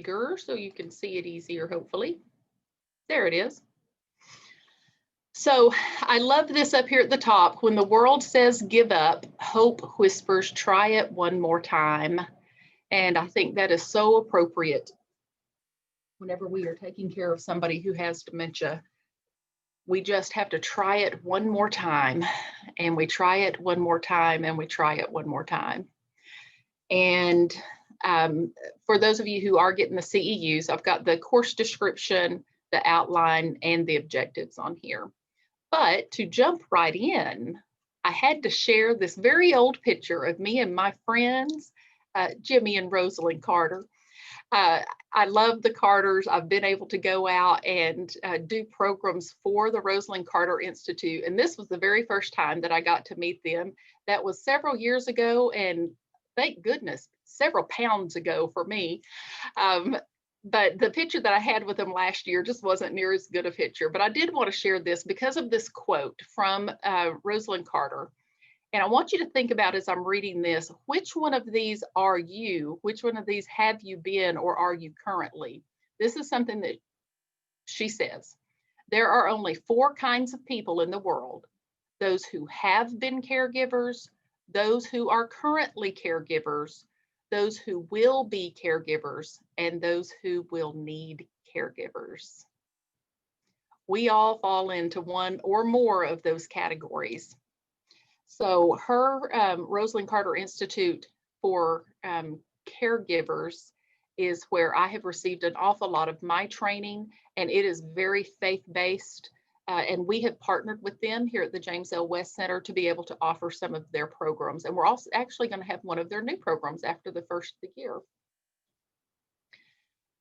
bigger so you can see it easier, hopefully. There it is. So I love this up here at the top. When the world says give up, hope whispers, try it one more time. And I think that is so appropriate whenever we are taking care of somebody who has dementia. We just have to try it one more time, and we try it one more time, and we try it one more time. And for those of you who are getting the CEUs, I've got the course description, the outline, and the objectives on here. But to jump right in, I had to share this very old picture of me and my friends, Jimmy and Rosalind Carter. I love the Carters. I've been able to go out and do programs for the Rosalind Carter Institute. And this was the very first time that I got to meet them. That was several years ago, and thank goodness, several pounds ago for me. But the picture that I had with them last year just wasn't near as good a picture. But I did want to share this because of this quote from Rosalind Carter. And I want you to think about, as I'm reading this, which one of these are you? Which one of these have you been or are you currently? This is something that she says. There are only 4 kinds of people in the world: those who have been caregivers, those who are currently caregivers, those who will be caregivers, and those who will need caregivers. We all fall into one or more of those categories. So her Rosalind Carter Institute for Caregivers is where I have received an awful lot of my training, and it is very faith-based. And we have partnered with them here at the James L. West Center to be able to offer some of their programs. And we're also actually going to have one of their new programs after the first of the year.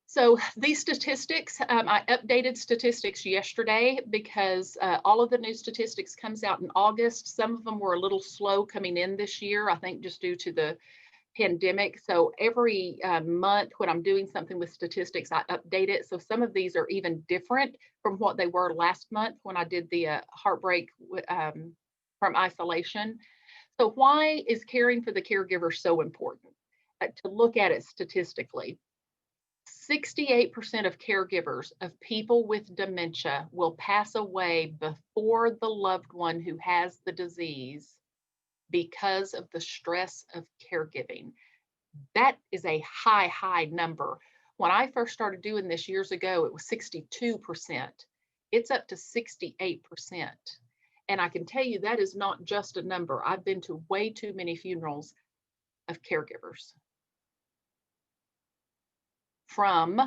So these statistics, I updated statistics yesterday because all of the new statistics comes out in August. Some of them were a little slow coming in this year, I think just due to the pandemic. So every month when I'm doing something with statistics, I update it. So some of these are even different from what they were last month when I did the heartbreak from isolation. So why is caring for the caregiver so important? To look at it statistically. 68% of caregivers of people with dementia will pass away before the loved one who has the disease because of the stress of caregiving. That is a high, high number. When I first started doing this years ago, it was 62%. It's up to 68%. And I can tell you that is not just a number. I've been to way too many funerals of caregivers. From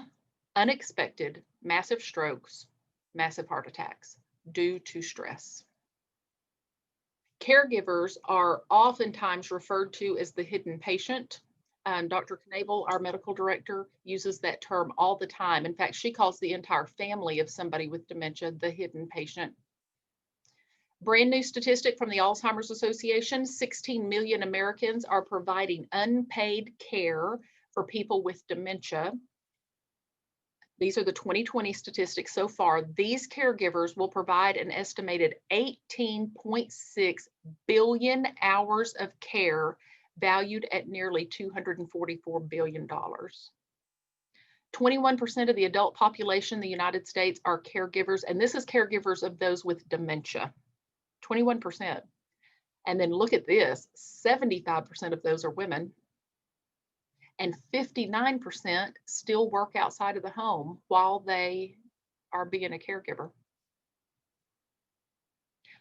unexpected massive strokes, massive heart attacks due to stress. Caregivers are oftentimes referred to as the hidden patient. Dr. Knabel, our medical director, uses that term all the time. In fact, she calls the entire family of somebody with dementia the hidden patient. Brand new statistic from the Alzheimer's Association: 16 million Americans are providing unpaid care for people with dementia. These are the 2020 statistics so far. These caregivers will provide an estimated 18.6 billion hours of care, valued at nearly $244 billion. 21% of the adult population in the United States are caregivers, and this is caregivers of those with dementia. 21%. And then look at this, 75% of those are women. And 59% still work outside of the home while they are being a caregiver.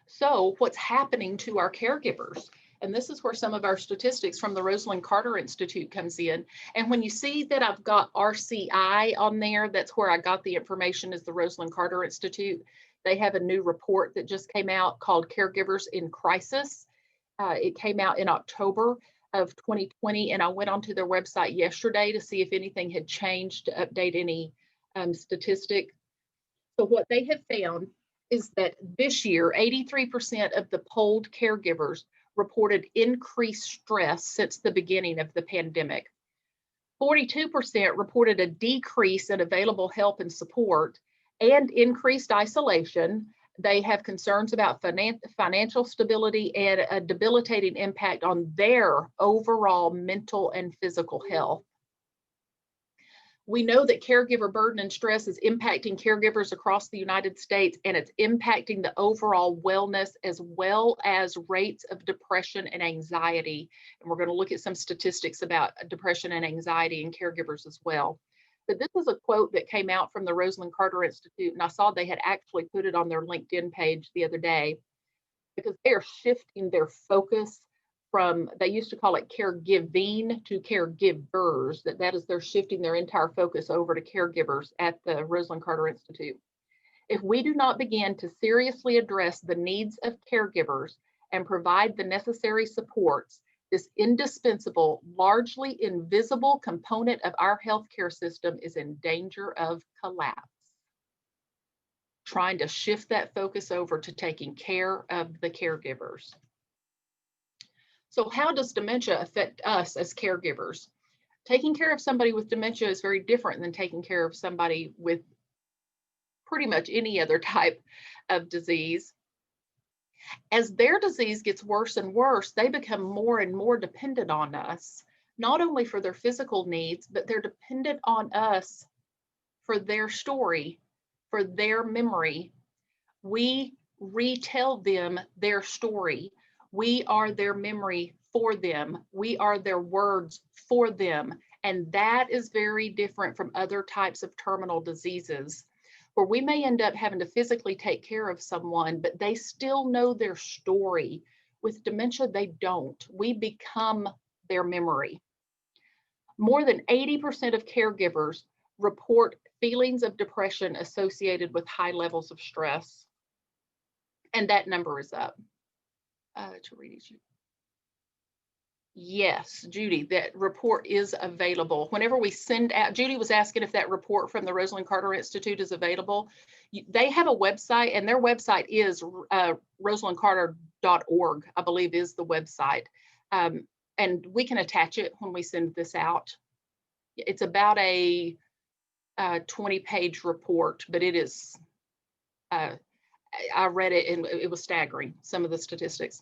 So what's happening to our caregivers? And this is where some of our statistics from the Rosalind Carter Institute comes in. And when you see that I've got RCI on there, that's where I got the information, is the Rosalind Carter Institute. They have a new report that just came out called Caregivers in Crisis. It came out in October of 2020, and I went onto their website yesterday to see if anything had changed, to update any statistic. So what they have found is that this year, 83% of the polled caregivers reported increased stress since the beginning of the pandemic. 42% reported a decrease in available help and support and increased isolation. They have concerns about financial stability and a debilitating impact on their overall mental and physical health. We know that caregiver burden and stress is impacting caregivers across the United States, and it's impacting the overall wellness as well as rates of depression and anxiety. And we're going to look at some statistics about depression and anxiety in caregivers as well. But this is a quote that came out from the Rosalind Carter Institute, and I saw they had actually put it on their LinkedIn page the other day, because they are shifting their focus from, they used to call it caregiving to caregivers, that is, they're shifting their entire focus over to caregivers at the Rosalind Carter Institute. If we do not begin to seriously address the needs of caregivers and provide the necessary supports, this indispensable, largely invisible component of our healthcare system is in danger of collapse. Trying to shift that focus over to taking care of the caregivers. So how does dementia affect us as caregivers? Taking care of somebody with dementia is very different than taking care of somebody with pretty much any other type of disease. As their disease gets worse and worse, they become more and more dependent on us, not only for their physical needs, but they're dependent on us for their story, for their memory. We retell them their story. We are their memory for them. We are their words for them. And that is very different from other types of terminal diseases, where we may end up having to physically take care of someone, but they still know their story. With dementia, they don't. We become their memory. More than 80% of caregivers report feelings of depression associated with high levels of stress. And that number is up. Yes, Judy, that report is available. Whenever we send out, Judy was asking if that report from the Rosalind Carter Institute is available. They have a website, and their website is rosalindcarter.org, I believe is the website. And we can attach it when we send this out. It's about a 20-page report, but it is, I read it and it was staggering, some of the statistics.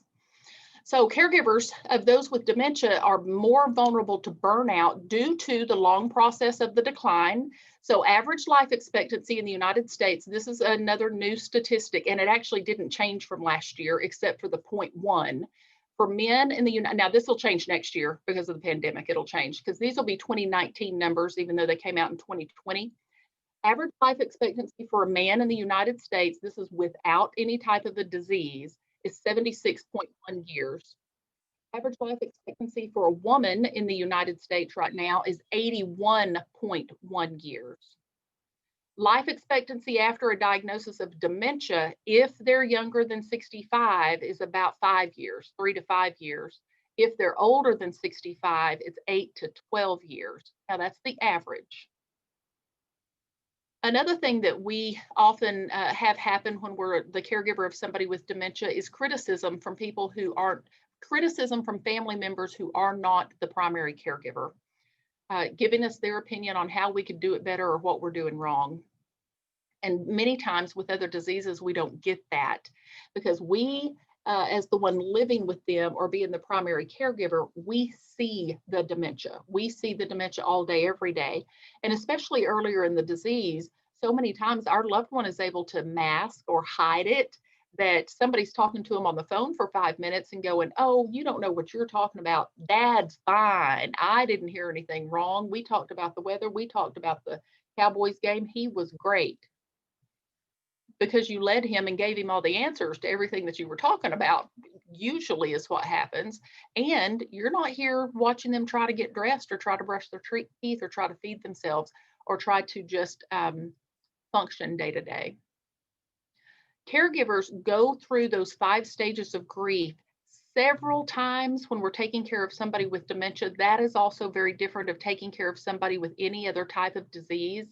So caregivers of those with dementia are more vulnerable to burnout due to the long process of the decline. So average life expectancy in the United States, this is another new statistic, and it actually didn't change from last year except for the 0.1. For men in the United, now this will change next year because of the pandemic, it'll change because these will be 2019 numbers, even though they came out in 2020. Average life expectancy for a man in the United States, this is without any type of a disease, is 76.1 years. Average life expectancy for a woman in the United States right now is 81.1 years. Life expectancy after a diagnosis of dementia, if they're younger than 65, is about 5 years, 3 to 5 years. If they're older than 65, it's 8 to 12 years. Now that's the average. Another thing that we often have happen when we're the caregiver of somebody with dementia is criticism from people who aren't, criticism from family members who are not the primary caregiver, giving us their opinion on how we could do it better or what we're doing wrong. And many times with other diseases, we don't get that because we, as the one living with them or being the primary caregiver, we see the dementia. We see the dementia all day, every day. And especially earlier in the disease, so many times our loved one is able to mask or hide it, that somebody's talking to them on the phone for 5 minutes and going, oh, you don't know what you're talking about. Dad's fine. I didn't hear anything wrong. We talked about the weather. We talked about the Cowboys game. He was great. Because you led him and gave him all the answers to everything that you were talking about, usually is what happens. And you're not here watching them try to get dressed or try to brush their teeth or try to feed themselves or try to just function day to day. Caregivers go through those 5 stages of grief several times when we're taking care of somebody with dementia. That is also very different of taking care of somebody with any other type of disease.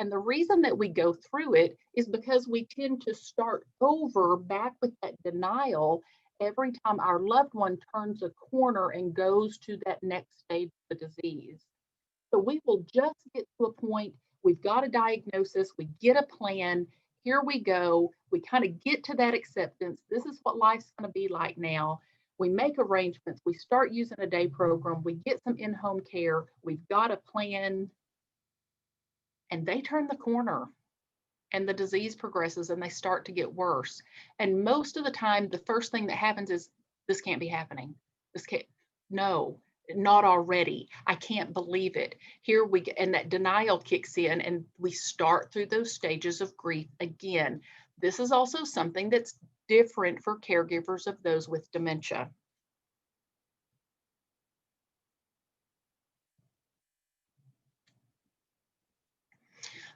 And the reason that we go through it is because we tend to start over back with that denial every time our loved one turns a corner and goes to that next stage of the disease. So we will just get to a point, we've got a diagnosis, we get a plan, here we go, we kind of get to that acceptance. This is what life's going to be like now. We make arrangements, we start using a day program, we get some in-home care, we've got a plan. and they turn the corner and the disease progresses and they start to get worse. And most of the time, the first thing that happens is, this can't be happening. This can't, no, not already. I can't believe it. Here we get, and that denial kicks in and we start through those stages of grief again. This is also something that's different for caregivers of those with dementia.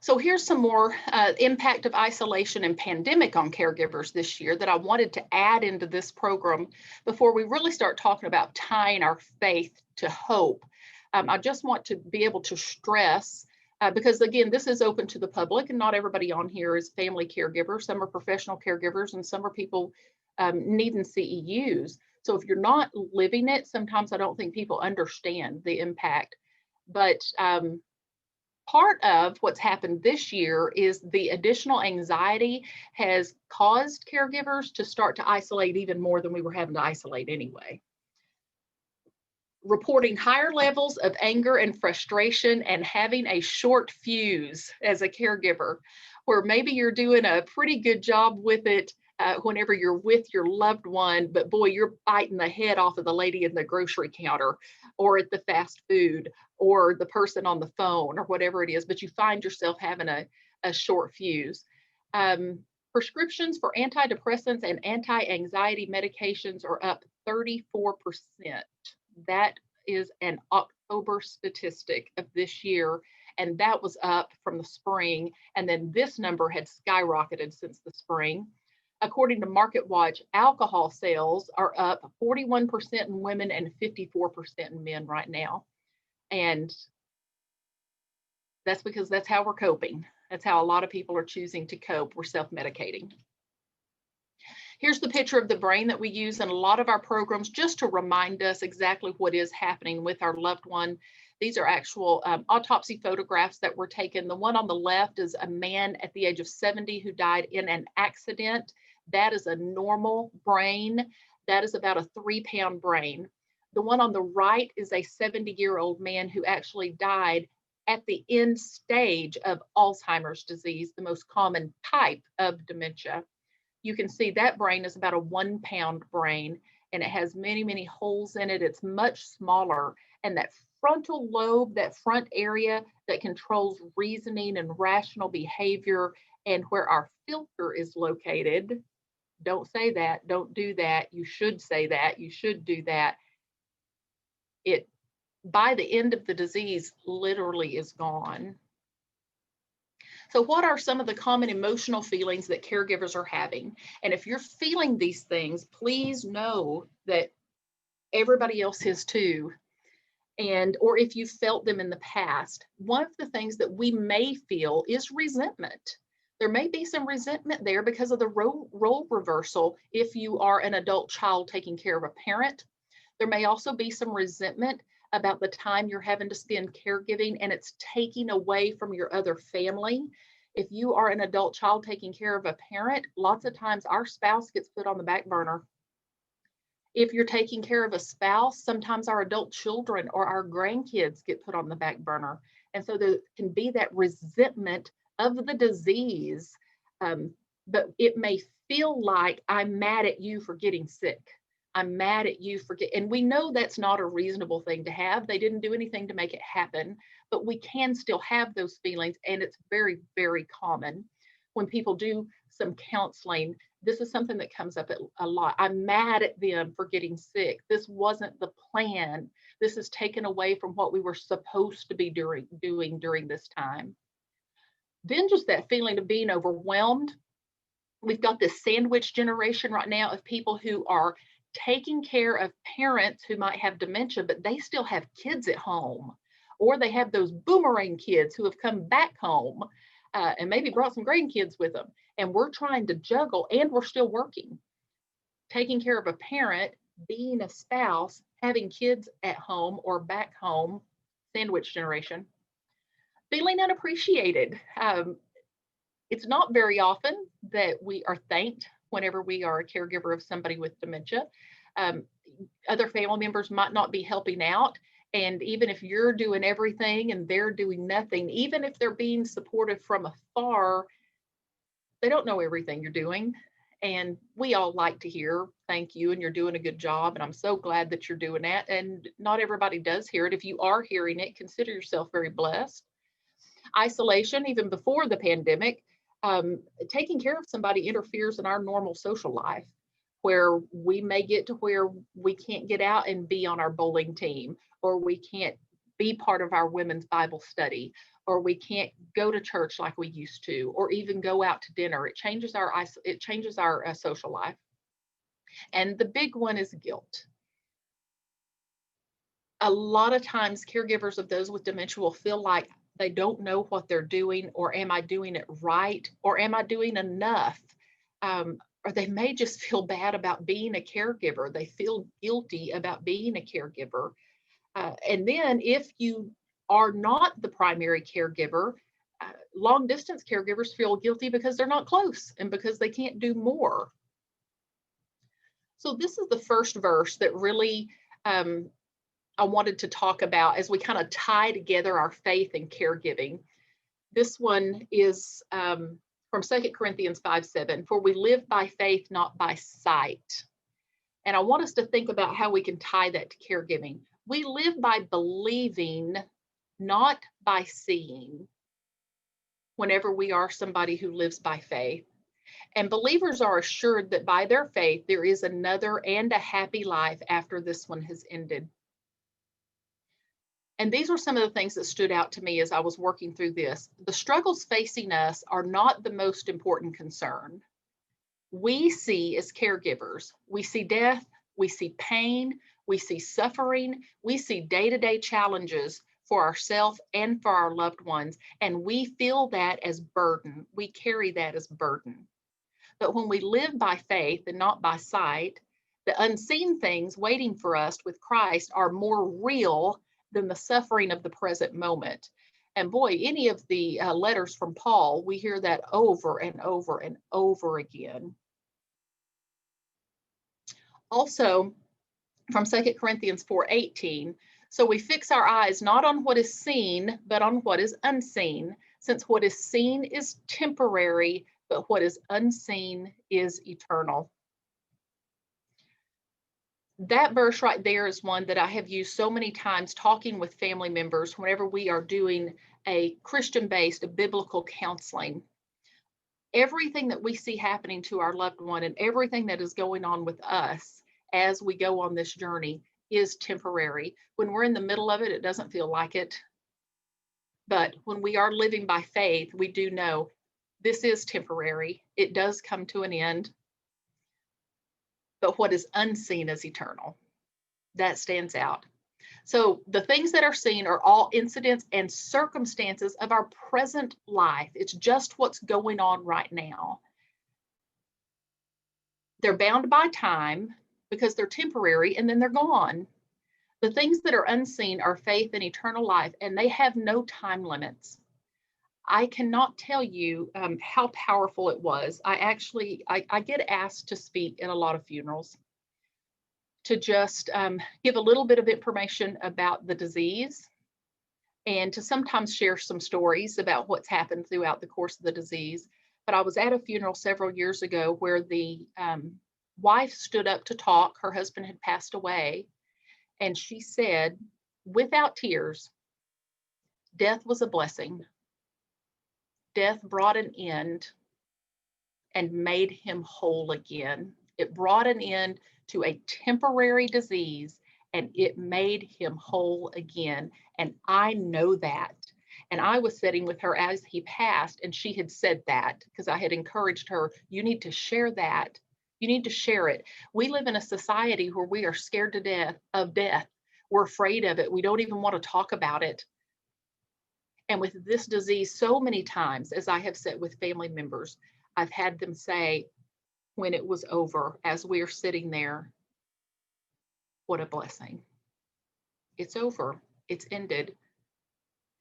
So here's some more impact of isolation and pandemic on caregivers this year that I wanted to add into this program before we really start talking about tying our faith to hope. I just want to be able to stress, because again, this is open to the public and not everybody on here is family caregivers. Some are professional caregivers and some are people needing CEUs. So if you're not living it, sometimes I don't think people understand the impact. But part of what's happened this year is the additional anxiety has caused caregivers to start to isolate even more than we were having to isolate anyway. Reporting higher levels of anger and frustration and having a short fuse as a caregiver, where maybe you're doing a pretty good job with it whenever you're with your loved one, but boy, you're biting the head off of the lady in the grocery counter or at the fast food or the person on the phone or whatever it is, but you find yourself having a short fuse. Prescriptions for antidepressants and anti-anxiety medications are up 34%. That is an October statistic of this year, and that was up from the spring, and then this number had skyrocketed since the spring. According to MarketWatch, alcohol sales are up 41% in women and 54% in men right now. And that's because that's how we're coping. That's how a lot of people are choosing to cope. We're self-medicating. Here's the picture of the brain that we use in a lot of our programs just to remind us exactly what is happening with our loved one. These are actual autopsy photographs that were taken. The one on the left is a man at the age of 70 who died in an accident. That is a normal brain. That is about a 3-pound brain. The one on the right is a 70-year-old man who actually died at the end stage of Alzheimer's disease, the most common type of dementia. You can see that brain is about a 1-pound brain, and it has many, many holes in it. It's much smaller. And that frontal lobe, that front area that controls reasoning and rational behavior, and where our filter is located, don't say that, don't do that, you should say that, you should do that. It, by the end of the disease, literally is gone. So what are some of the common emotional feelings that caregivers are having? And if you're feeling these things, please know that everybody else is too. And, or if you felt them in the past, one of the things that we may feel is resentment. There may be some resentment there because of the role reversal if you are an adult child taking care of a parent. There may also be some resentment about the time you're having to spend caregiving and it's taking away from your other family. If you are an adult child taking care of a parent, lots of times our spouse gets put on the back burner. If you're taking care of a spouse, sometimes our adult children or our grandkids get put on the back burner. And so there can be that resentment of the disease, but it may feel like I'm mad at you for getting sick. I'm mad at you for and we know that's not a reasonable thing to have. They didn't do anything to make it happen, but we can still have those feelings, and it's very, very common. When people do some counseling, this is something that comes up a lot. I'm mad at them for getting sick. This wasn't the plan. This is taken away from what we were supposed to be doing during this time. Then just that feeling of being overwhelmed. We've got this sandwich generation right now of people who are taking care of parents who might have dementia, but they still have kids at home, or they have those boomerang kids who have come back home and maybe brought some grandkids with them. And we're trying to juggle, and we're still working, taking care of a parent, being a spouse, having kids at home or back home, sandwich generation. Feeling unappreciated. It's not very often that we are thanked whenever we are a caregiver of somebody with dementia. Other family members might not be helping out, And even if you're doing everything and they're doing nothing, even if they're being supportive from afar, they don't know everything you're doing. And we all like to hear, thank you, and you're doing a good job. And I'm so glad that you're doing that. And not everybody does hear it. If you are hearing it, consider yourself very blessed. Isolation, even before the pandemic, taking care of somebody interferes in our normal social life, where we may get to where we can't get out and be on our bowling team, or we can't be part of our women's Bible study, or we can't go to church like we used to, or even go out to dinner. It changes our social life. And the big one is guilt. A lot of times caregivers of those with dementia will feel like they don't know what they're doing, or am I doing it right, or am I doing enough? Or they may just feel bad about being a caregiver. They feel guilty about being a caregiver. And then if you are not the primary caregiver, long distance caregivers feel guilty because they're not close and because they can't do more. So this is the first verse that really I wanted to talk about as we kind of tie together our faith and caregiving. This one is from 2 Corinthians 5:7, for we live by faith, not by sight. And I want us to think about how we can tie that to caregiving. We live by believing, not by seeing, whenever we are somebody who lives by faith. And believers are assured that by their faith, there is another and a happy life after this one has ended. And these were some of the things that stood out to me as I was working through this. The struggles facing us are not the most important concern. We see as caregivers, we see death, we see pain, we see suffering, we see day-to-day challenges for ourselves and for our loved ones, and we feel that as burden. We carry that as burden. But when we live by faith and not by sight, the unseen things waiting for us with Christ are more real than the suffering of the present moment. And boy, any of the letters from Paul, we hear that over and over and over again. Also, from 2 Corinthians 4:18, so we fix our eyes not on what is seen, but on what is unseen, since what is seen is temporary, but what is unseen is eternal. That verse right there is one that I have used so many times talking with family members whenever we are doing a Christian-based biblical counseling. Everything that we see happening to our loved one and everything that is going on with us as we go on this journey is temporary. When we're in the middle of it, it doesn't feel like it. But when we are living by faith, we do know this is temporary. It does come to an end. But what is unseen is eternal. That stands out. So the things that are seen are all incidents and circumstances of our present life. It's just what's going on right now. They're bound by time because they're temporary and then they're gone. The things that are unseen are faith and eternal life, and they have no time limits. I cannot tell you how powerful it was. I get asked to speak at a lot of funerals to just give a little bit of information about the disease and to sometimes share some stories about what's happened throughout the course of the disease. But I was at a funeral several years ago where the wife stood up to talk. Her husband had passed away, and she said, without tears, death was a blessing. Death brought an end and made him whole again. It brought an end to a temporary disease and it made him whole again. And I know that. And I was sitting with her as he passed, and she had said that because I had encouraged her, you need to share that. You need to share it. We live in a society where we are scared to death of death. We're afraid of it. We don't even want to talk about it. And with this disease, so many times, as I have said with family members, I've had them say, when it was over, as we are sitting there, what a blessing. It's over. It's ended.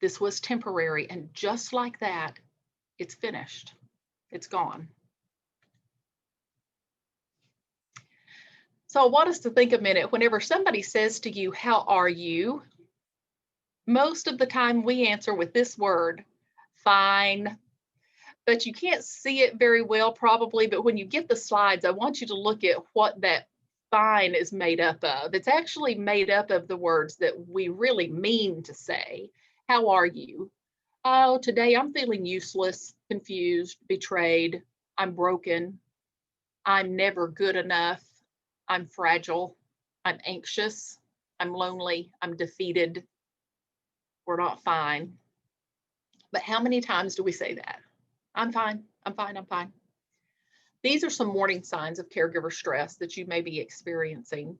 This was temporary. And just like that, it's finished. It's gone. So I want us to think a minute, whenever somebody says to you, how are you? Most of the time we answer with this word, fine. But you can't see it very well probably, but when you get the slides, I want you to look at what that fine is made up of. It's actually made up of the words that we really mean to say. How are you? Oh, today I'm feeling useless, confused, betrayed. I'm broken. I'm never good enough. I'm fragile. I'm anxious. I'm lonely. I'm defeated. We're not fine. But how many times do we say that? I'm fine. I'm fine. I'm fine. These are some warning signs of caregiver stress that you may be experiencing.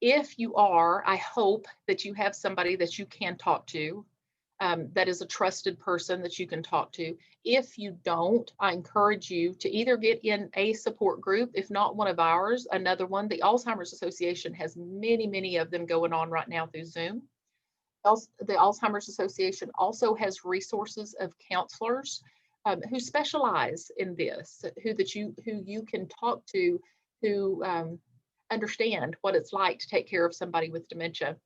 If you are, I hope that you have somebody that you can talk to, that is a trusted person that you can talk to. If you don't, I encourage you to either get in a support group, if not one of ours, another one. The Alzheimer's Association has many of them going on right now through Zoom. The Alzheimer's Association also has resources of counselors who specialize in this, who you can talk to, who understand what it's like to take care of somebody with dementia.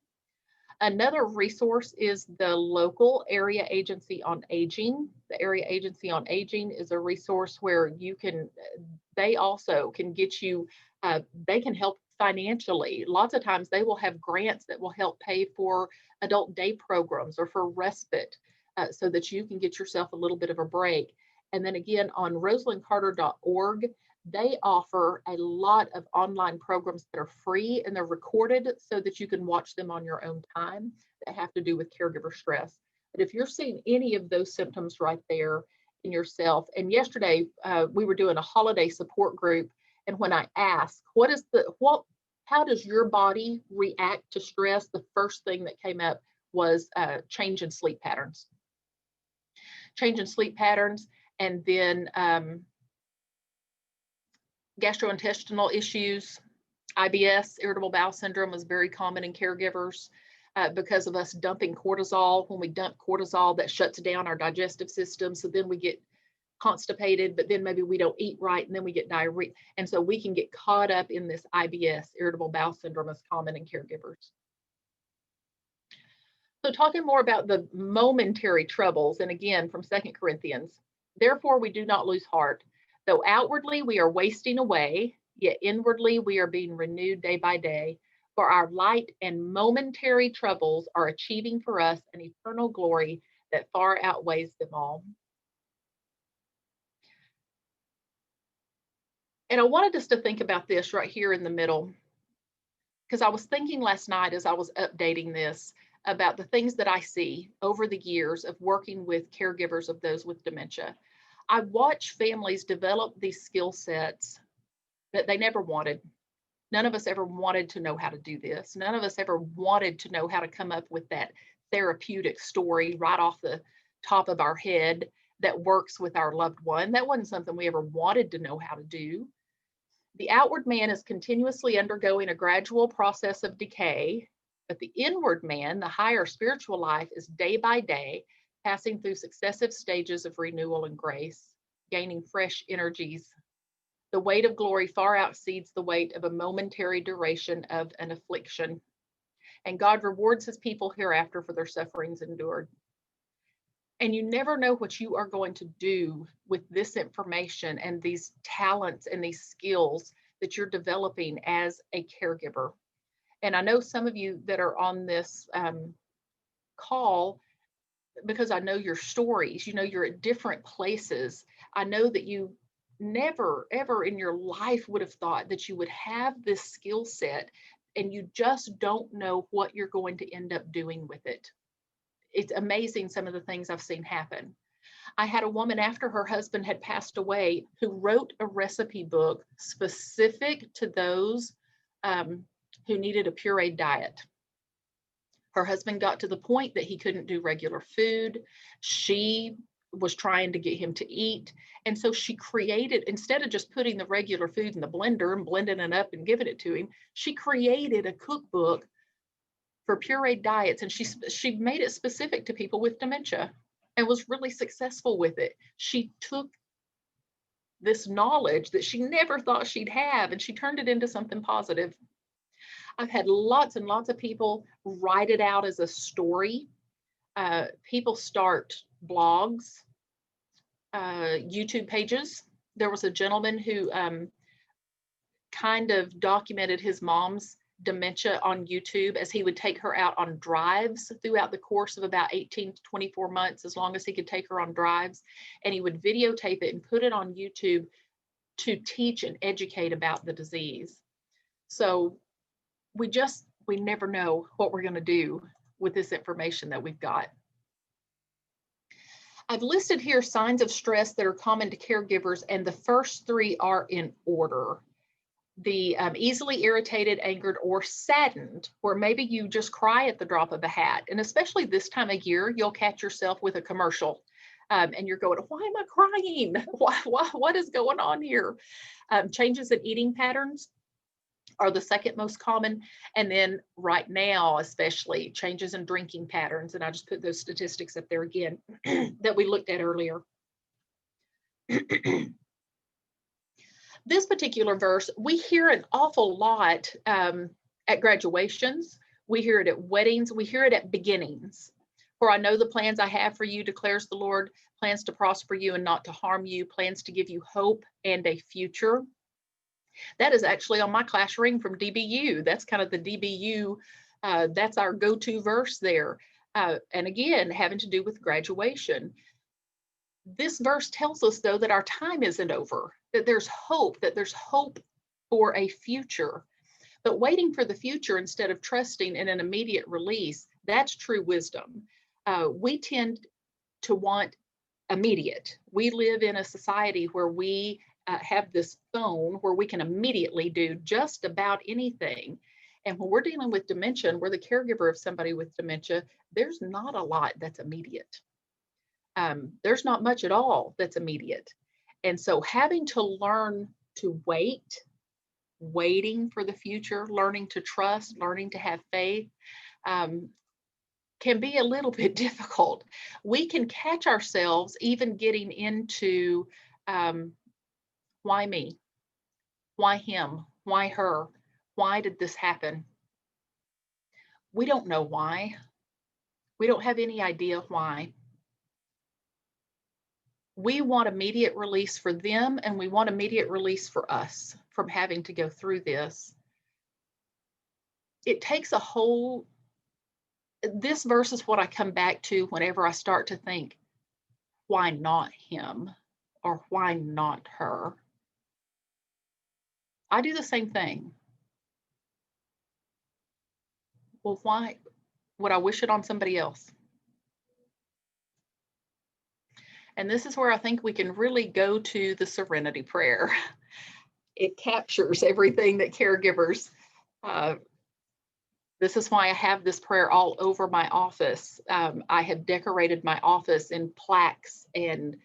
Another resource is the local Area Agency on Aging. The Area Agency on Aging is a resource where they also can get you, they can help financially. Lots of times they will have grants that will help pay for adult day programs or for respite so that you can get yourself a little bit of a break. And then again, on rosalindcarter.org, they offer a lot of online programs that are free and they're recorded so that you can watch them on your own time that have to do with caregiver stress. But if you're seeing any of those symptoms right there in yourself, and yesterday we were doing a holiday support group, and when I asked, how does your body react to stress? The first thing that came up was change in sleep patterns. Change in sleep patterns, and then gastrointestinal issues. IBS, irritable bowel syndrome, was very common in caregivers because of us dumping cortisol. When we dump cortisol, that shuts down our digestive system. So then we get constipated, but then maybe we don't eat right, and then we get diarrhea. And so we can get caught up in this IBS, irritable bowel syndrome, is common in caregivers. So talking more about the momentary troubles, and again from 2 Corinthians, therefore we do not lose heart. Though outwardly we are wasting away, yet inwardly we are being renewed day by day. For our light and momentary troubles are achieving for us an eternal glory that far outweighs them all. And I wanted us to think about this right here in the middle, because I was thinking last night as I was updating this about the things that I see over the years of working with caregivers of those with dementia. I watch families develop these skill sets that they never wanted. None of us ever wanted to know how to do this. None of us ever wanted to know how to come up with that therapeutic story right off the top of our head that works with our loved one. That wasn't something we ever wanted to know how to do. The outward man is continuously undergoing a gradual process of decay, but the inward man, the higher spiritual life, is day by day passing through successive stages of renewal and grace, gaining fresh energies. The weight of glory far exceeds the weight of a momentary duration of an affliction, and God rewards his people hereafter for their sufferings endured. And you never know what you are going to do with this information and these talents and these skills that you're developing as a caregiver. And I know some of you that are on this call, because I know your stories, you're at different places. I know that you never, ever in your life would have thought that you would have this skill set, and you just don't know what you're going to end up doing with it. It's amazing some of the things I've seen happen. I had a woman after her husband had passed away who wrote a recipe book specific to those who needed a pureed diet. Her husband got to the point that he couldn't do regular food. She was trying to get him to eat. And so she created, instead of just putting the regular food in the blender and blending it up and giving it to him, she created a cookbook for pureed diets. And she made it specific to people with dementia and was really successful with it. She took this knowledge that she never thought she'd have, and she turned it into something positive. I've had lots and lots of people write it out as a story. People start blogs, YouTube pages. There was a gentleman who kind of documented his mom's dementia on YouTube as he would take her out on drives throughout the course of about 18 to 24 months, as long as he could take her on drives. And he would videotape it and put it on YouTube to teach and educate about the disease. So we never know what we're going to do with this information that we've got. I've listed here signs of stress that are common to caregivers, and the first three are in order. The easily irritated, angered, or saddened, where maybe you just cry at the drop of a hat. And especially this time of year, you'll catch yourself with a commercial and you're going, why am I crying? What is going on here? Changes in eating patterns are the second most common. And then right now, especially changes in drinking patterns. And I just put those statistics up there again that we looked at earlier. This particular verse, we hear an awful lot at graduations. We hear it at weddings. We hear it at beginnings. For I know the plans I have for you, declares the Lord, plans to prosper you and not to harm you, plans to give you hope and a future. That is actually on my class ring from DBU. That's kind of the DBU, that's our go-to verse there. And again, having to do with graduation. This verse tells us, though, that our time isn't over, that there's hope for a future. But waiting for the future instead of trusting in an immediate release, that's true wisdom. We tend to want immediate. We live in a society where we have this phone where we can immediately do just about anything. And when we're dealing with dementia, and we're the caregiver of somebody with dementia, there's not a lot that's immediate. There's not much at all that's immediate. And so having to learn to waiting for the future, learning to trust, learning to have faith, can be a little bit difficult. We can catch ourselves even getting into why me? Why him? Why her? Why did this happen? We don't know why. We don't have any idea why. We want immediate release for them, and we want immediate release for us from having to go through this. It takes a whole, this verse is what I come back to whenever I start to think, why not him? Or why not her? I do the same thing. Well, why would I wish it on somebody else? And this is where I think we can really go to the Serenity Prayer. It captures everything that caregivers, this is why I have this prayer all over my office. I have decorated my office in plaques, and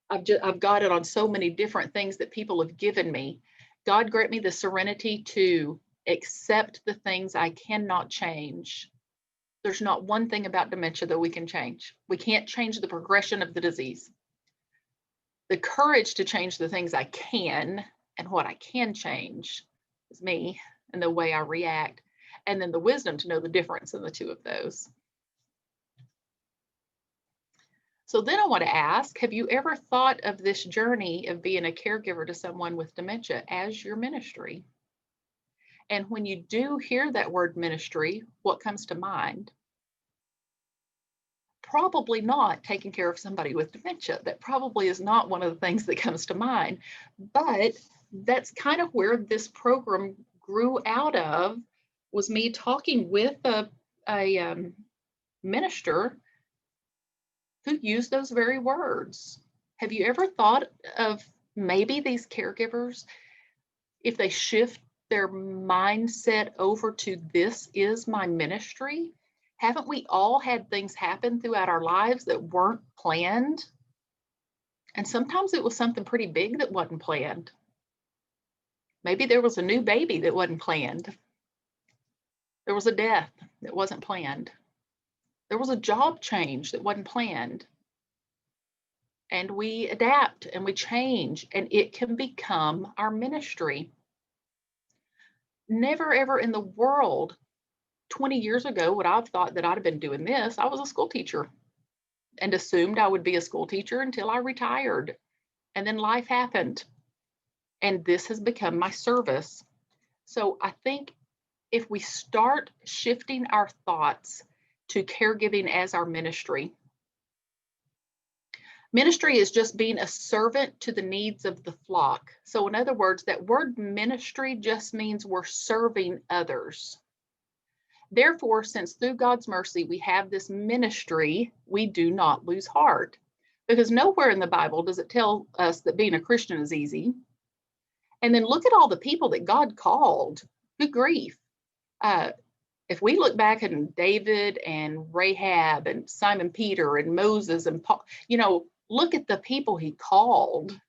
I've got it on so many different things that people have given me. God grant me the serenity to accept the things I cannot change. There's not one thing about dementia that we can change. We can't change the progression of the disease. The courage to change the things I can, and what I can change is me and the way I react. And then the wisdom to know the difference in the two of those. So then I want to ask, have you ever thought of this journey of being a caregiver to someone with dementia as your ministry? And when you do hear that word ministry, what comes to mind? Probably not taking care of somebody with dementia. That probably is not one of the things that comes to mind. But that's kind of where this program grew out of, was me talking with a minister who used those very words. Have you ever thought of maybe these caregivers, if they shift their mindset over to this is my ministry? Haven't we all had things happen throughout our lives that weren't planned? And sometimes it was something pretty big that wasn't planned. Maybe there was a new baby that wasn't planned. There was a death that wasn't planned. There was a job change that wasn't planned. And we adapt and we change, and it can become our ministry. never ever in the world 20 years ago would I have thought that I'd have been doing this. I was a school teacher and assumed I would be a school teacher until I retired. And then life happened. And this has become my service. So I think if we start shifting our thoughts to caregiving as our ministry, ministry is just being a servant to the needs of the flock. So in other words, that word ministry just means we're serving others. Therefore, since through God's mercy we have this ministry, we do not lose heart. Because nowhere in the Bible does it tell us that being a Christian is easy. And then look at all the people that God called. Good grief. If we look back at David and Rahab and Simon Peter and Moses and Paul, look at the people he called.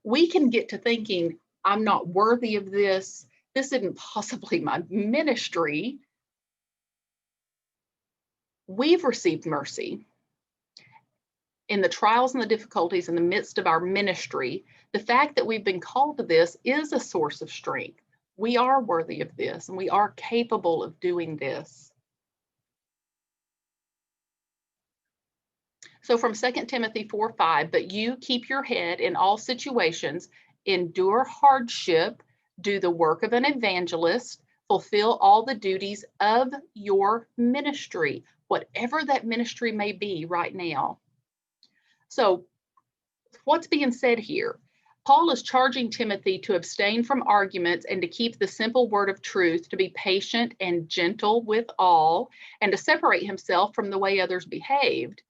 We can get to thinking, I'm not worthy of this. This isn't possibly my ministry. We've received mercy. In the trials and the difficulties in the midst of our ministry, the fact that we've been called to this is a source of strength. We are worthy of this, and we are capable of doing this. So from 2 Timothy 4:5, but you keep your head in all situations, endure hardship, do the work of an evangelist, fulfill all the duties of your ministry, whatever that ministry may be right now. So what's being said here? Paul is charging Timothy to abstain from arguments and to keep the simple word of truth, to be patient and gentle with all, and to separate himself from the way others behaved.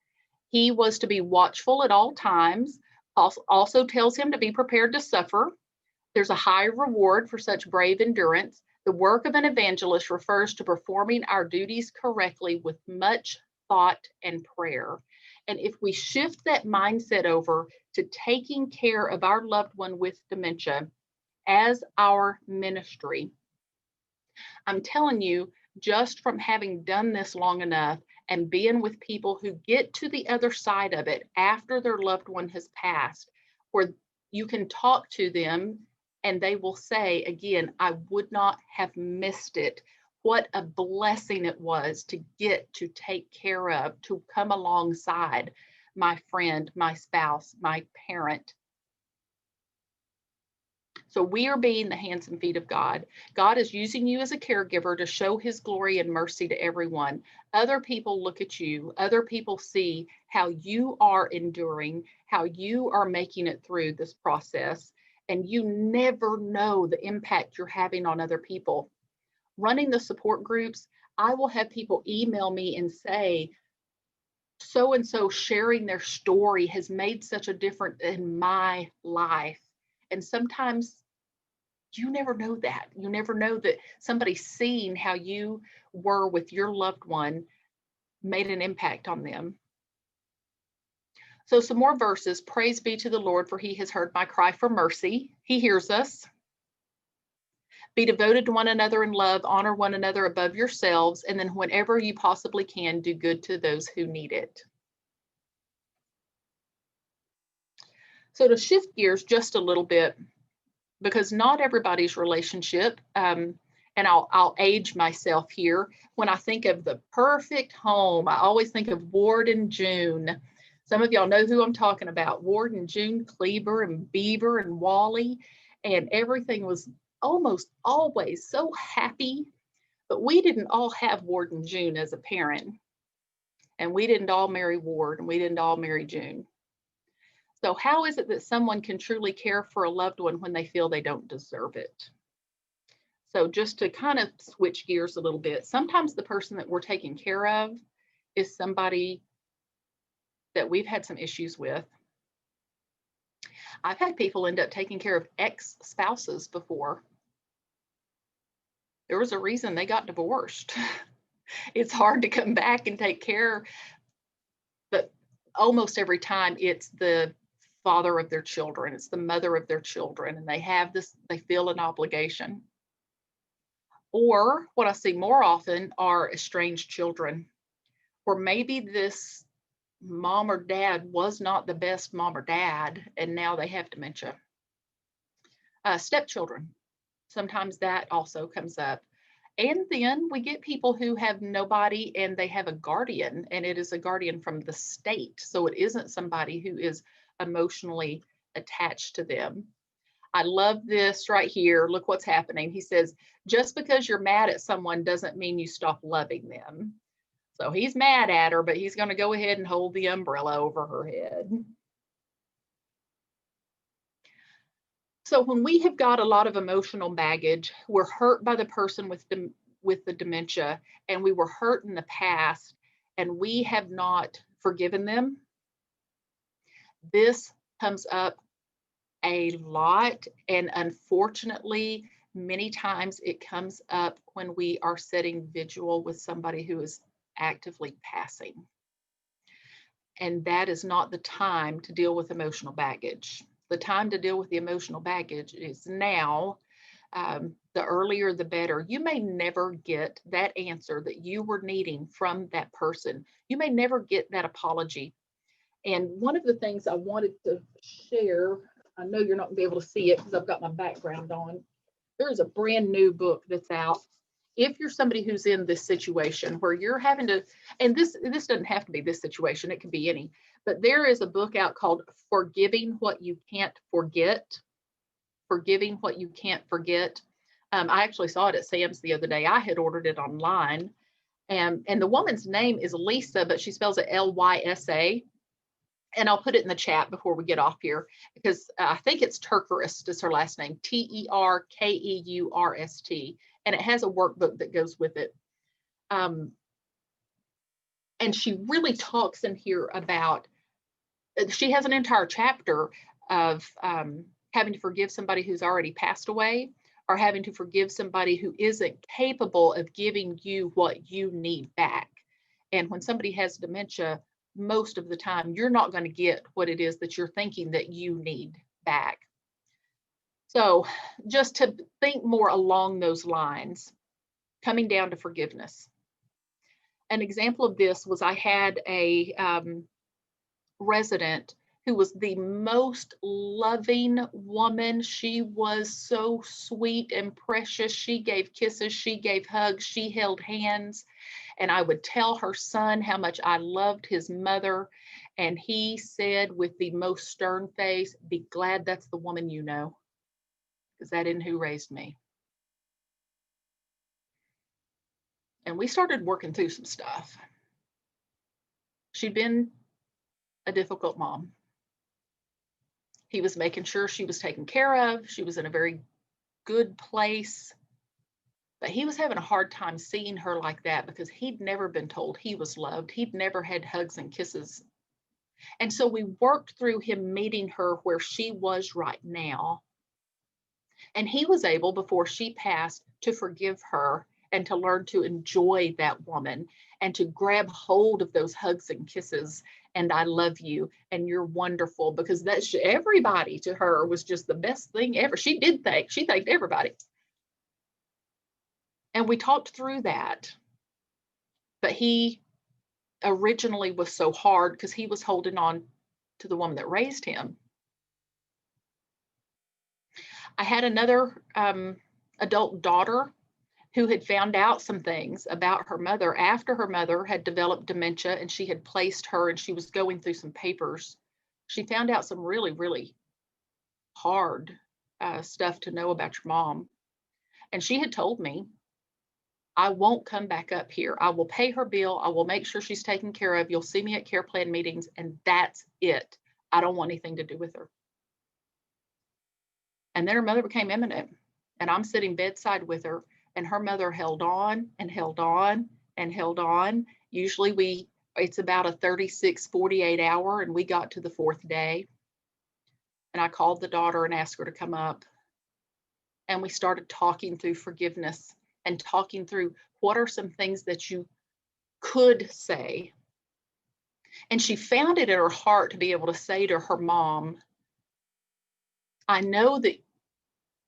He was to be watchful at all times. Also tells him to be prepared to suffer. There's a high reward for such brave endurance. The work of an evangelist refers to performing our duties correctly with much thought and prayer. And if we shift that mindset over to taking care of our loved one with dementia as our ministry, I'm telling you, just from having done this long enough and being with people who get to the other side of it after their loved one has passed, where you can talk to them and they will say, again, I would not have missed it. What a blessing it was to get to take care of, to come alongside my friend, my spouse, my parent. So we are being the hands and feet of God. God is using you as a caregiver to show his glory and mercy to everyone. Other people look at you. Other people see how you are enduring, how you are making it through this process. And you never know the impact you're having on other people. Running the support groups, I will have people email me and say, so-and-so sharing their story has made such a difference in my life. And sometimes you never know that. You never know that somebody's seeing how you were with your loved one made an impact on them. So some more verses. Praise be to the Lord, for he has heard my cry for mercy. He hears us. Be devoted to one another in love, honor one another above yourselves, and then whenever you possibly can, do good to those who need it. So to shift gears just a little bit, because not everybody's relationship, and I'll age myself here. When I think of the perfect home, I always think of Ward and June. Some of y'all know who I'm talking about. Ward and June Kleber and Beaver and Wally, and everything was almost always so happy, but we didn't all have Ward and June as a parent, and we didn't all marry Ward, and we didn't all marry June. So how is it that someone can truly care for a loved one when they feel they don't deserve it? So just to kind of switch gears a little bit, sometimes the person that we're taking care of is somebody that we've had some issues with. I've had people end up taking care of ex-spouses before. There was a reason they got divorced. It's hard to come back and take care, but almost every time it's the father of their children, it's the mother of their children, and they feel an obligation. Or what I see more often are estranged children, or maybe this mom or dad was not the best mom or dad, and now they have dementia. Stepchildren. Sometimes that also comes up. And then we get people who have nobody and they have a guardian, and it is a guardian from the state. So it isn't somebody who is emotionally attached to them. I love this right here. Look what's happening. He says, just because you're mad at someone doesn't mean you stop loving them. So he's mad at her, but he's going to go ahead and hold the umbrella over her head. So when we have got a lot of emotional baggage, we're hurt by the person with the dementia, and we were hurt in the past, and we have not forgiven them. This comes up a lot, and unfortunately, many times it comes up when we are setting vigil with somebody who is actively passing. And that is not the time to deal with emotional baggage. The time to deal with the emotional baggage is now. The earlier, the better. You may never get that answer that you were needing from that person. You may never get that apology. And one of the things I wanted to share, I know you're not going to be able to see it because I've got my background on. There is a brand new book that's out. If you're somebody who's in this situation where you're having to, and this doesn't have to be this situation, it could be any, but there is a book out called Forgiving What You Can't Forget. Forgiving What You Can't Forget. I actually saw it at Sam's the other day. I had ordered it online. And the woman's name is Lisa, but she spells it Lysa. And I'll put it in the chat before we get off here, because I think it's Turkerist is her last name, Terkeurst. And it has a workbook that goes with it. And she really talks in here about, she has an entire chapter of having to forgive somebody who's already passed away, or having to forgive somebody who isn't capable of giving you what you need back. And when somebody has dementia, most of the time, you're not going to get what it is that you're thinking that you need back. So just to think more along those lines, coming down to forgiveness. An example of this was I had a resident who was the most loving woman. She was so sweet and precious. She gave kisses, she gave hugs, she held hands. And I would tell her son how much I loved his mother. And he said with the most stern face, be glad that's the woman you know, because that isn't who raised me. And we started working through some stuff. She'd been a difficult mom. He was making sure she was taken care of. She was in a very good place. But he was having a hard time seeing her like that because he'd never been told he was loved. He'd never had hugs and kisses. And so we worked through him meeting her where she was right now. And he was able, before she passed, to forgive her and to learn to enjoy that woman and to grab hold of those hugs and kisses. And I love you and you're wonderful, because that's everybody to her was just the best thing ever. She thanked everybody. And we talked through that. But he originally was so hard because he was holding on to the woman that raised him. I had another adult daughter who had found out some things about her mother after her mother had developed dementia and she had placed her and she was going through some papers. She found out some really, really hard stuff to know about your mom. And she had told me, I won't come back up here. I will pay her bill. I will make sure she's taken care of. You'll see me at care plan meetings, and that's it. I don't want anything to do with her. And then her mother became imminent, and I'm sitting bedside with her, and her mother held on and held on and held on. Usually it's about a 36, 48 hour, and we got to the 4th day. And I called the daughter and asked her to come up. And we started talking through forgiveness and talking through what are some things that you could say. And she found it in her heart to be able to say to her mom, I know that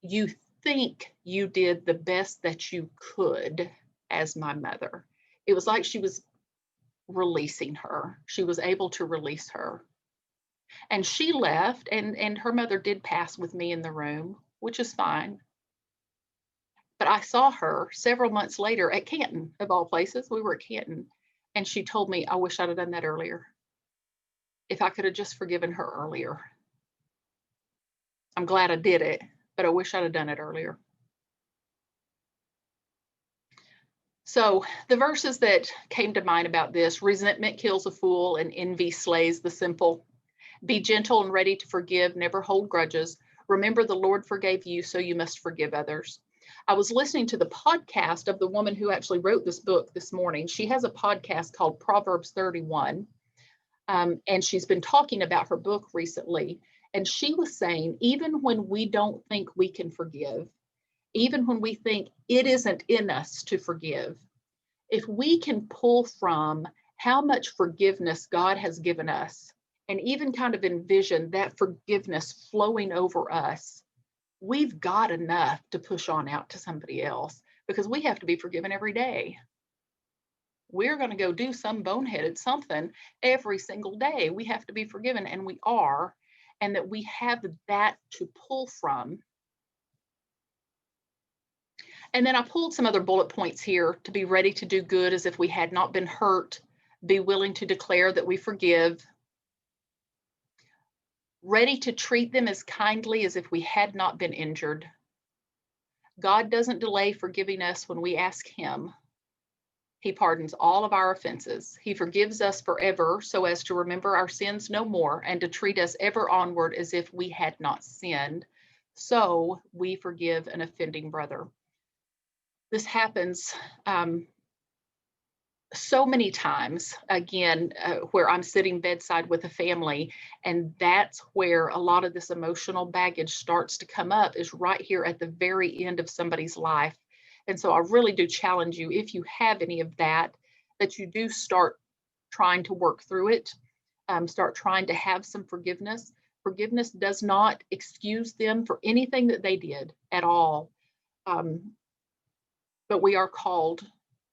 you think you did the best that you could as my mother. It was like she was releasing her. She was able to release her. And she left, and her mother did pass with me in the room, which is fine. But I saw her several months later at Canton, of all places. We were at Canton, and she told me, I wish I'd have done that earlier. If I could have just forgiven her earlier. I'm glad I did it, but I wish I'd have done it earlier. So the verses that came to mind about this: resentment kills a fool and envy slays the simple. Be gentle and ready to forgive, never hold grudges. Remember, the Lord forgave you, so you must forgive others. I was listening to the podcast of the woman who actually wrote this book this morning. She has a podcast called Proverbs 31, and she's been talking about her book recently. And she was saying, even when we don't think we can forgive, even when we think it isn't in us to forgive, if we can pull from how much forgiveness God has given us, and even kind of envision that forgiveness flowing over us, we've got enough to push on out to somebody else, because we have to be forgiven every day. We're going to go do some boneheaded something every single day. We have to be forgiven, and we are, and that we have that to pull from. And then I pulled some other bullet points here: to be ready to do good as if we had not been hurt, be willing to declare that we forgive, ready to treat them as kindly as if we had not been injured. God doesn't delay forgiving us when we ask Him. He pardons all of our offenses. He forgives us forever, so as to remember our sins no more, and to treat us ever onward as if we had not sinned. So we forgive an offending brother. This happens so many times, again, where I'm sitting bedside with a family, and that's where a lot of this emotional baggage starts to come up, is right here at the very end of somebody's life. And so I really do challenge you, if you have any of that, that you do start trying to work through it, start trying to have some forgiveness. Forgiveness does not excuse them for anything that they did at all. But we are called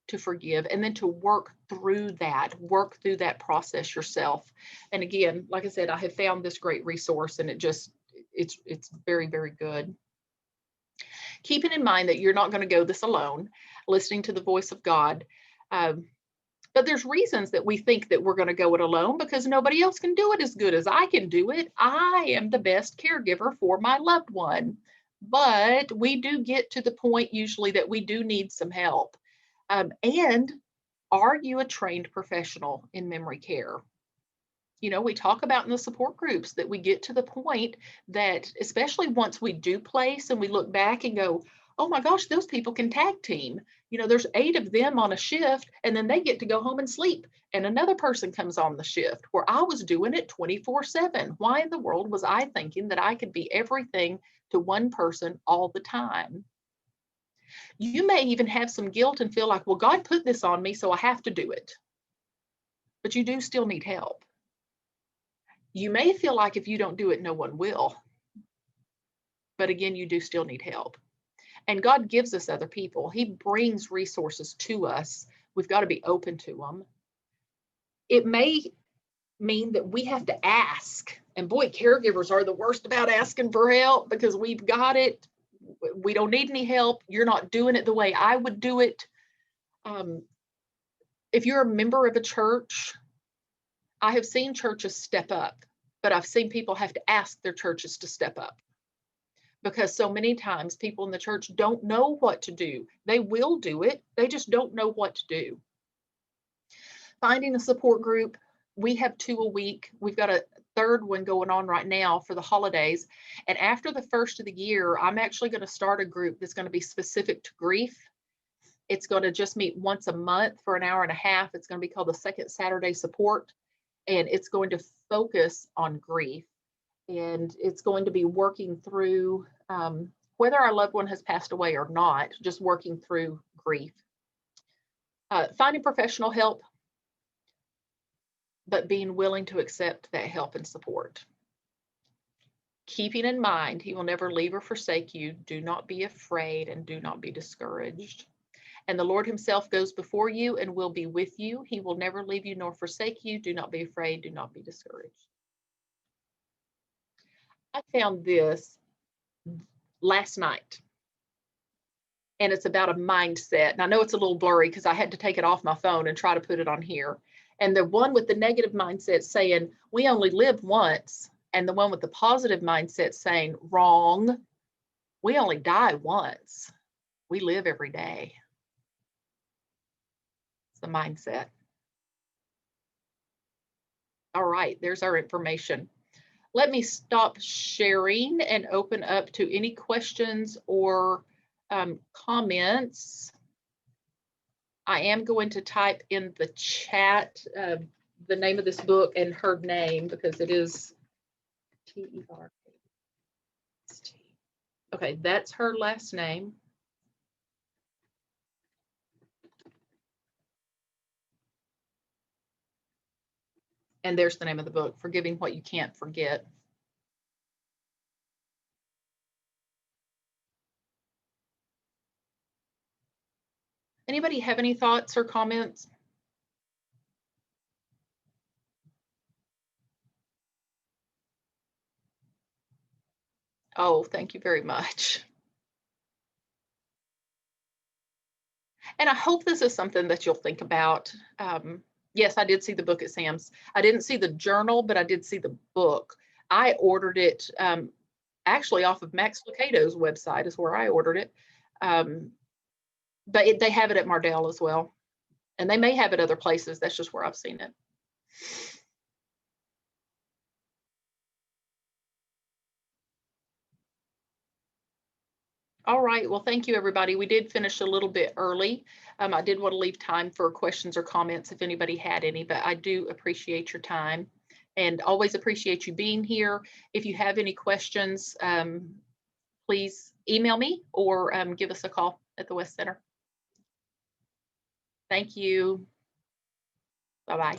to forgive, and then to work through that process yourself. And again, like I said, I have found this great resource, and it's very, very good. Keeping in mind that you're not going to go this alone, listening to the voice of God. But there's reasons that we think that we're going to go it alone, because nobody else can do it as good as I can do it. I am the best caregiver for my loved one. But we do get to the point usually that we do need some help. And are you a trained professional in memory care? You know, we talk about in the support groups that we get to the point that, especially once we do place and we look back and go, oh my gosh, those people can tag team. You know, there's 8 of them on a shift, and then they get to go home and sleep. And another person comes on the shift, where I was doing it 24/7. Why in the world was I thinking that I could be everything to one person all the time? You may even have some guilt and feel like, well, God put this on me, so I have to do it. But you do still need help. You may feel like if you don't do it, no one will. But again, you do still need help. And God gives us other people. He brings resources to us. We've got to be open to them. It may mean that we have to ask. And boy, caregivers are the worst about asking for help, because we've got it. We don't need any help. You're not doing it the way I would do it. If you're a member of a church, I have seen churches step up, but I've seen people have to ask their churches to step up, because so many times people in the church don't know what to do. They will do it. They just don't know what to do. Finding a support group. We have 2 a week. We've got a 3rd one going on right now for the holidays. And after the first of the year, I'm actually going to start a group that's going to be specific to grief. It's going to just meet once a month for an hour and a half. It's going to be called the Second Saturday Support, and it's going to focus on grief. And it's going to be working through whether our loved one has passed away or not, just working through grief. Finding professional help, but being willing to accept that help and support. Keeping in mind, He will never leave or forsake you. Do not be afraid, and do not be discouraged. And the Lord Himself goes before you and will be with you. He will never leave you nor forsake you. Do not be afraid. Do not be discouraged. I found this last night. and it's about a mindset. And I know it's a little blurry because I had to take it off my phone and try to put it on here. And the one with the negative mindset saying, we only live once. And the one with the positive mindset saying, wrong, we only die once. We live every day. It's the mindset. All right, there's our information. Let me stop sharing and open up to any questions or comments. I am going to type in the chat the name of this book and her name because it is T-E-R. Okay, that's her last name. And there's the name of the book, Forgiving What You Can't Forget. Anybody have any thoughts or comments? Oh, thank you very much. And I hope this is something that you'll think about. Yes, I did see the book at Sam's. I didn't see the journal, but I did see the book. I ordered it actually off of Max Lucado's website is where I ordered it. But they have it at Mardell as well. And they may have it other places. That's just where I've seen it. All right, well, thank you, everybody. We did finish a little bit early. I did want to leave time for questions or comments if anybody had any, but I do appreciate your time and always appreciate you being here. If you have any questions, please email me or give us a call at the West Center. Thank you. Bye-bye.